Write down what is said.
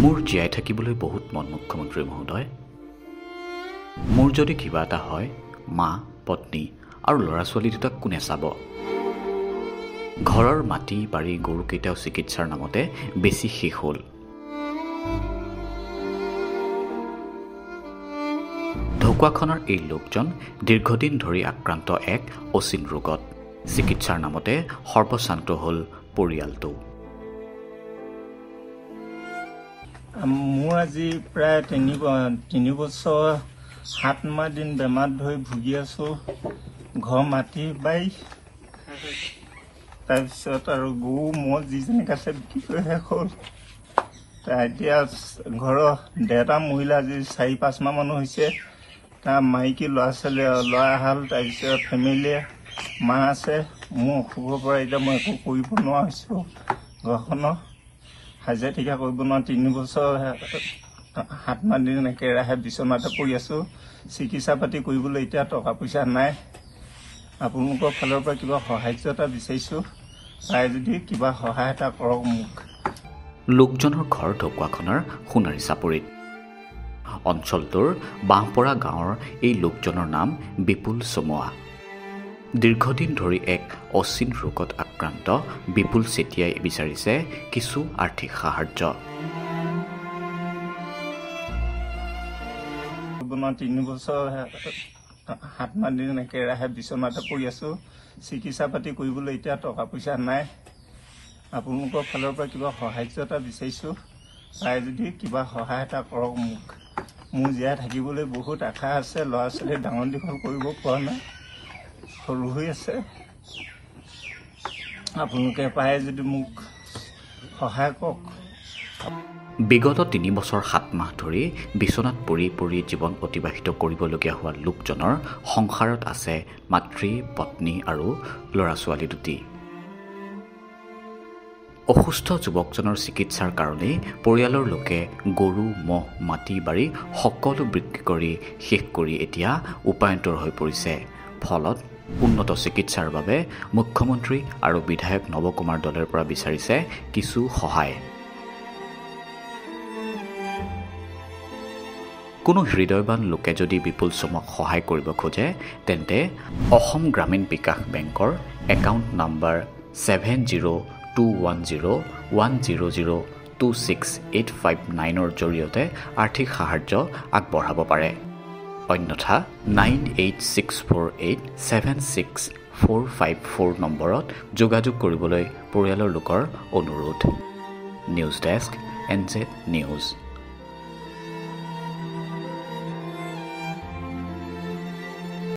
মোৰ জীয়াই থাকিবলৈ বহুত মন মুখ্যমন্ত্ৰী মহোদয়। মোৰ যদি কিবা এটা হয় মা পত্নী আৰু ল'ৰা ছোৱালী দুটাক কোনে চাব? ঘৰৰ মাটি বাৰী গৰুকেইটাও চিকিৎসাৰ নামতে বেছি শেষ হ'ল। ঢকুৱাখনৰ এই লোকজন দীৰ্ঘদিন ধৰি আক্ৰান্ত এক অচিন ৰোগত। চিকিৎসাৰ নামতে সৰ্বশান্ত হ'ল পৰিয়ালটো। মোৰ আজি প্ৰায় 3 বছৰ 7 মাহ দিন বেমাৰ ধৰি ভুগি আছোঁ। ঘৰ মাটি বাৰী তাৰপিছত আৰু গৰু ম'হ যিজনীক আছে বিক্ৰী কৰি শেষ হ'ল। এতিয়া ঘৰৰ ডেৰটা মহিলা আজি 4-5 মাহ মানুহ হৈছে। তাৰ মাইকী ল'ৰা ছোৱালী ল'ৰা হাল তাৰপিছত ফেমিলিয়ে মা আছে। মোৰ অসুখৰ পৰা এতিয়া মই একো কৰিব নোৱাৰা হৈছোঁ। ঘৰখনৰ হাজিৰা ঠিকা কৰিব নোৱাৰা 3 বছৰ 7 মাহ দিন একেৰাহে বিচনাতে পৰি আছোঁ। চিকিৎসা পাতি কৰিবলৈ এতিয়া টকা পইচা নাই। আপোনালোকৰ ফালৰ পৰা কিবা সাহায্য এটা বিচাৰিছোঁ। পাই যদি কিবা সহায় এটা কৰক মোক। লোকজনৰ ঘৰ ঢকুৱাখনৰ সোণাৰী চাপৰিত। অঞ্চলটোৰ বাঁহপৰা গাঁৱৰ এই লোকজনৰ নাম বিপুল চমুৱা। দীৰ্ঘদিন ধৰি এক অচিন ৰোগত আক্ৰান্ত বিপুল চেতিয়াই বিচাৰিছে কিছু আৰ্থিক সাহায্য। 3 বছৰ 7 মাহ দিন একেৰাহে বিচনাতে পৰি আছোঁ। চিকিৎসা পাতি কৰিবলৈ এতিয়া টকা পইচা নাই। আপোনালোকৰ ফালৰ পৰা কিবা সাহায্য এটা বিচাৰিছোঁ। পাই যদি কিবা সহায় এটা কৰক মোক। মোৰ জীয়াই থাকিবলৈ বহুত আশা আছে। ল'ৰা ছোৱালী ডাঙৰ দীঘল কৰিব পৰা নাই, সৰু হৈ আছে। আপোনালোকে পাই যদি মোক সহায় কৰক। বিগত 3 বছৰ 7 মাহ ধৰি বিচনাত পৰি পৰি জীৱন অতিবাহিত কৰিবলগীয়া হোৱা লোকজনৰ সংসাৰত আছে মাতৃ পত্নী আৰু ল'ৰা ছোৱালী দুটি। অসুস্থ যুৱকজনৰ চিকিৎসাৰ কাৰণেই পৰিয়ালৰ লোকে গৰু ম'হ মাটি বাৰী সকলো বিক্ৰী কৰি শেষ কৰি এতিয়া উপায়ন্তৰ হৈ পৰিছে। ফলত উন্নত চিকিৎসাৰ বাবে মুখ্যমন্ত্ৰী আৰু বিধায়ক নৱ কুমাৰ দলৰ পৰা বিচাৰিছে কিছু সহায়। কোনো হৃদয়বান লোকে যদি বিপুল চমুৱাক সহায় কৰিব খোজে তেন্তে অসম গ্ৰামীণ বিকাশ বেংকৰ একাউণ্ট নম্বৰ 702010026859 জৰিয়তে আৰ্থিক সাহায্য আগবঢ়াব পাৰে। অন্যথা 9864876454 নম্বৰত যোগাযোগ কৰিবলৈ পৰিয়ালৰ লোকৰ অনুৰোধ। News desk NZ news.